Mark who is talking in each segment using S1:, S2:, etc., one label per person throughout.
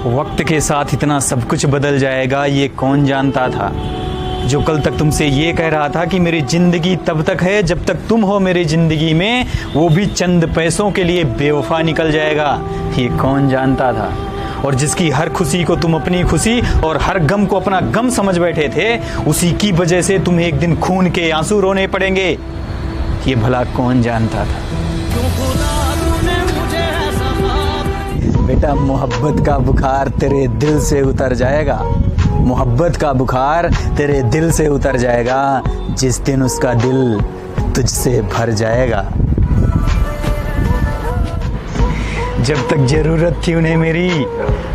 S1: वक्त के साथ इतना सब कुछ बदल जाएगा ये कौन जानता था। जो कल तक तुमसे ये कह रहा था कि मेरी जिंदगी तब तक है जब तक तुम हो मेरी जिंदगी में, वो भी चंद पैसों के लिए बेवफा निकल जाएगा, ये कौन जानता था। और जिसकी हर खुशी को तुम अपनी खुशी और हर गम को अपना गम समझ बैठे थे, उसी की वजह से तुम्हें एक दिन खून के आंसू रोने पड़ेंगे, ये भला कौन जानता था। बेटा, मोहब्बत का बुखार तेरे दिल से उतर जाएगा, मोहब्बत का बुखार तेरे दिल से उतर जाएगा जिस दिन उसका दिल तुझसे भर जाएगा। जब तक जरूरत थी उन्हें मेरी,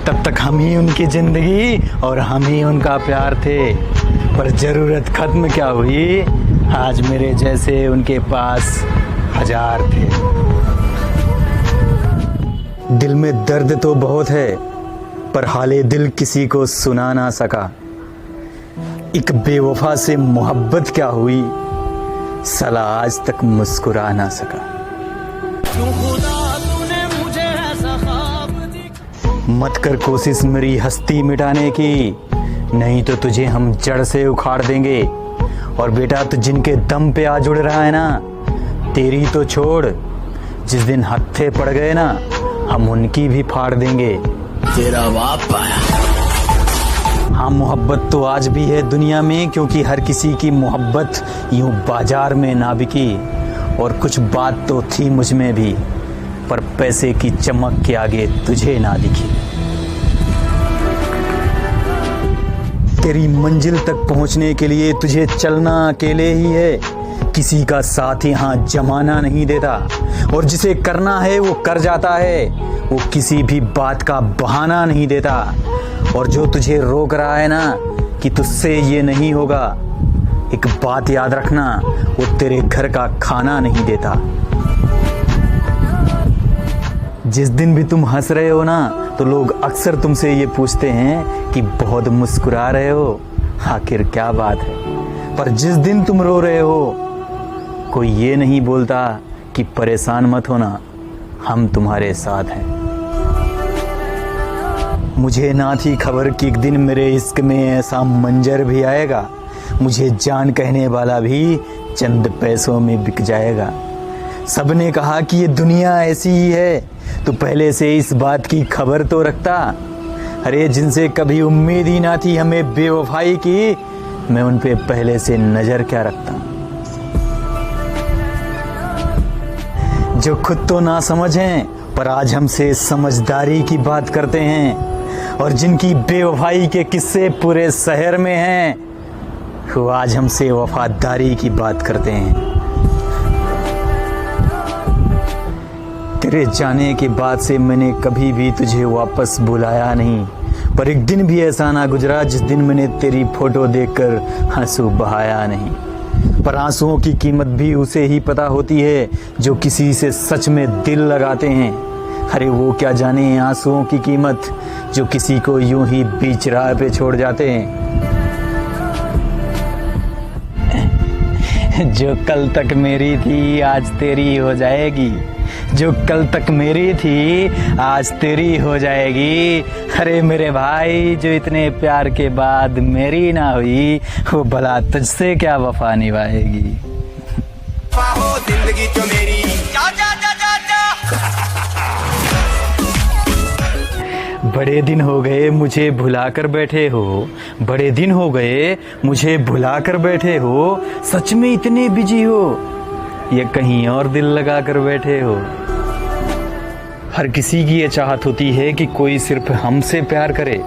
S1: तब तक हम ही उनकी जिंदगी और हम ही उनका प्यार थे। पर जरूरत खत्म क्या हुई, आज मेरे जैसे उनके पास हजार थे। दिल में दर्द तो बहुत है, पर हाले दिल किसी को सुना ना सका। एक बेवफा से मोहब्बत क्या हुई, साला आज तक मुस्कुरा ना सका। मत कर कोशिश मेरी हस्ती मिटाने की, नहीं तो तुझे हम जड़ से उखाड़ देंगे। और बेटा, तू जिनके दम पे आज उड़ रहा है ना, तेरी तो छोड़, जिस दिन हत्थे पड़ गए ना, हम उनकी भी फाड़ देंगे।
S2: तेरा बाप आया।
S1: हाँ, मोहब्बत तो आज भी है दुनिया में, क्योंकि हर किसी की मोहब्बत यूं बाजार में ना बिकी। और कुछ बात तो थी मुझ में भी, पर पैसे की चमक के आगे तुझे ना दिखी। तेरी मंजिल तक पहुंचने के लिए तुझे चलना अकेले ही है, किसी का साथ यहाँ जमाना नहीं देता। और जिसे करना है वो कर जाता है, वो किसी भी बात का बहाना नहीं देता। और जो तुझे रोक रहा है ना कि तुझसे ये नहीं होगा, एक बात याद रखना, वो तेरे घर का खाना नहीं देता। जिस दिन भी तुम हंस रहे हो ना, तो लोग अक्सर तुमसे ये पूछते हैं कि बहुत मुस्कुरा रहे हो, आखिर क्या बात है। पर जिस दिन तुम रो रहे हो, कोई ये नहीं बोलता कि परेशान मत होना, हम तुम्हारे साथ हैं। मुझे ना थी खबर कि एक दिन मेरे इश्क में ऐसा मंजर भी आएगा, मुझे जान कहने वाला भी चंद पैसों में बिक जाएगा। सबने कहा कि ये दुनिया ऐसी ही है, तो पहले से इस बात की खबर तो रखता। अरे, जिनसे कभी उम्मीद ही ना थी हमें बेवफाई की, मैं उन पे पहले से नजर क्या रखता। जो खुद तो ना समझें, पर आज हमसे समझदारी की बात करते हैं। और जिनकी बेवफाई के किस्से पूरे शहर में हैं, वो आज हमसे वफादारी की बात करते हैं। तेरे जाने के बाद से मैंने कभी भी तुझे वापस बुलाया नहीं, पर एक दिन भी ऐसा ना गुजरा जिस दिन मैंने तेरी फोटो देखकर आंसू बहाया नहीं। पर आंसुओं की कीमत भी उसे ही पता होती है जो किसी से सच में दिल लगाते हैं। अरे, वो क्या जाने आंसुओं की कीमत जो किसी को यूं ही बीच राह पे छोड़ जाते हैं। जो कल तक मेरी थी आज तेरी हो जाएगी, जो कल तक मेरी थी आज तेरी हो जाएगी। अरे मेरे भाई, जो इतने प्यार के बाद मेरी ना हुई, वो भला तुझसे क्या वफा निभाएगी।
S2: जिंदगी जो मेरी जा जा जा जा जा।
S1: बड़े दिन हो गए मुझे भुला कर बैठे हो, बड़े दिन हो गए मुझे भुला कर बैठे हो। सच में इतने बिजी हो या कहीं और दिल लगा कर बैठे हो। हर किसी की ये चाहत होती है कि कोई सिर्फ हमसे प्यार करे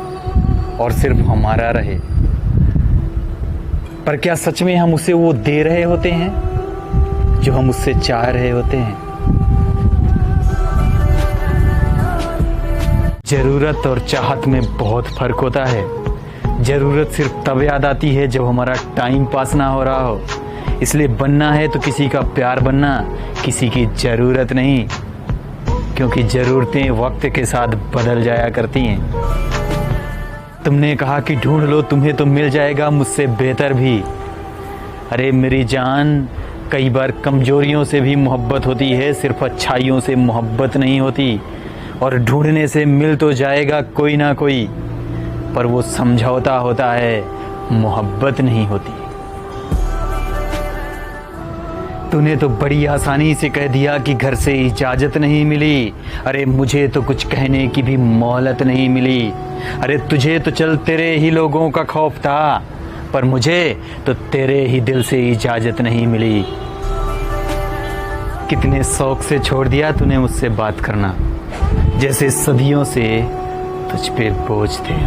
S1: और सिर्फ हमारा रहे। पर क्या सच में हम उसे वो दे रहे होते हैं जो हम उससे चाह रहे होते हैं? जरूरत और चाहत में बहुत फर्क होता है। जरूरत सिर्फ तब याद आती है जब हमारा टाइम पास ना हो रहा हो। इसलिए बनना है तो किसी का प्यार बनना, किसी की जरूरत नहीं, क्योंकि जरूरतें वक्त के साथ बदल जाया करती हैं। तुमने कहा कि ढूंढ लो, तुम्हें तो मिल जाएगा मुझसे बेहतर भी। अरे मेरी जान, कई बार कमजोरियों से भी मोहब्बत होती है, सिर्फ अच्छाइयों से मोहब्बत नहीं होती। और ढूंढने से मिल तो जाएगा कोई ना कोई, पर वो समझौता होता है, मोहब्बत नहीं होती। तूने तो बड़ी आसानी से कह दिया कि घर से इजाजत नहीं मिली। अरे मुझे तो कुछ कहने की भी मोहलत नहीं मिली। अरे तुझे तो चल तेरे ही लोगों का खौफ था, पर मुझे तो तेरे ही दिल से इजाजत नहीं मिली। कितने शौक से छोड़ दिया तूने मुझसे बात करना, जैसे सदियों से तुझ पे बोझ थे।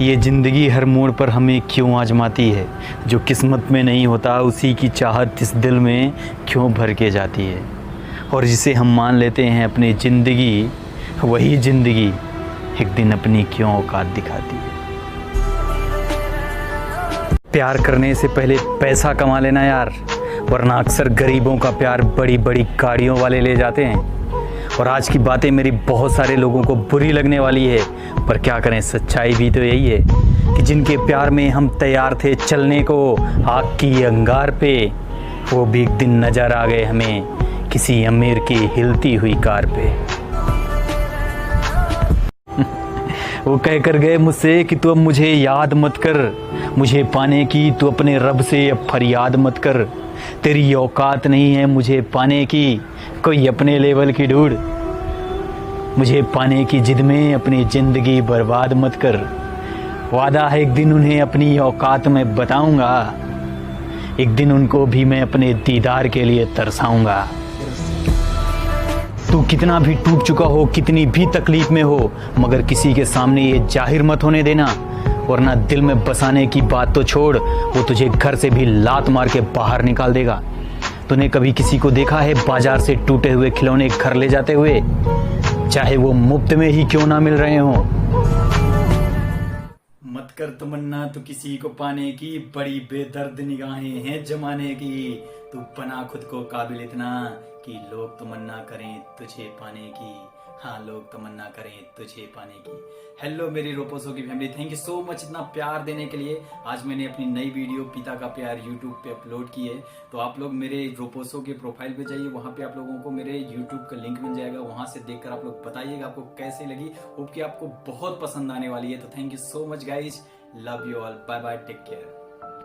S1: ये जिंदगी हर मोड़ पर हमें क्यों आजमाती है, जो किस्मत में नहीं होता उसी की चाहत इस दिल में क्यों भर के जाती है। और जिसे हम मान लेते हैं अपनी ज़िंदगी, वही ज़िंदगी एक दिन अपनी क्यों औकात दिखाती है। प्यार करने से पहले पैसा कमा लेना यार, वरना अक्सर गरीबों का प्यार बड़ी बड़ी गाड़ियों वाले ले जाते हैं। और आज की बातें मेरी बहुत सारे लोगों को बुरी लगने वाली है, पर क्या करें, सच्चाई भी तो यही है कि जिनके प्यार में हम तैयार थे चलने को आग की अंगार पे, वो भी एक दिन नजर आ गए हमें किसी अमीर की हिलती हुई कार पे। वो कह कर गए मुझसे कि तू अब मुझे याद मत कर, मुझे पाने की तू अपने रब से अब फरियाद मत कर। तेरी औकात नहीं है मुझे पाने की, कोई अपने लेवल की ढूंढ। मुझे पाने की जिद में अपनी जिंदगी बर्बाद मत कर। वादा है एक दिन उन्हें अपनी औकात में बताऊंगा, एक दिन उनको भी मैं अपने दीदार के लिए तरसाऊंगा। तू कितना भी टूट चुका हो, कितनी भी तकलीफ में हो, मगर किसी के सामने ये जाहिर मत होने देना, वरना दिल में बसाने की बात तो छोड़, वो तुझे घर से भी लात मार के बाहर निकाल देगा। तूने कभी किसी को देखा है बाजार से टूटे हुए खिलौने घर ले जाते हुए, चाहे वो मुफ्त में ही क्यों ना मिल रहे हों? मत कर तमन्ना तो किसी को पाने की, बड़ी बेदर्द निगाहें हैं जमाने की। तू बना खुद को काबिल इतना कि लोग तमन्ना करें तुझे पाने की। हाँ, लोग तमन्ना करें तुझे पाने की। हेलो मेरी रोपोसो की family, thank you so much इतना प्यार देने के लिए। आज मैंने अपनी नई वीडियो पिता का प्यार यूट्यूब पे अपलोड की है, तो आप लोग मेरे रोपोसो के प्रोफाइल पे जाइए, वहाँ पे आप लोगों को मेरे यूट्यूब का लिंक मिल जाएगा। वहाँ से देखकर आप लोग बताइएगा आपको कैसे लगी। होप कि आपको बहुत पसंद आने वाली है। तो thank you so much guys, love you all, bye bye, take care.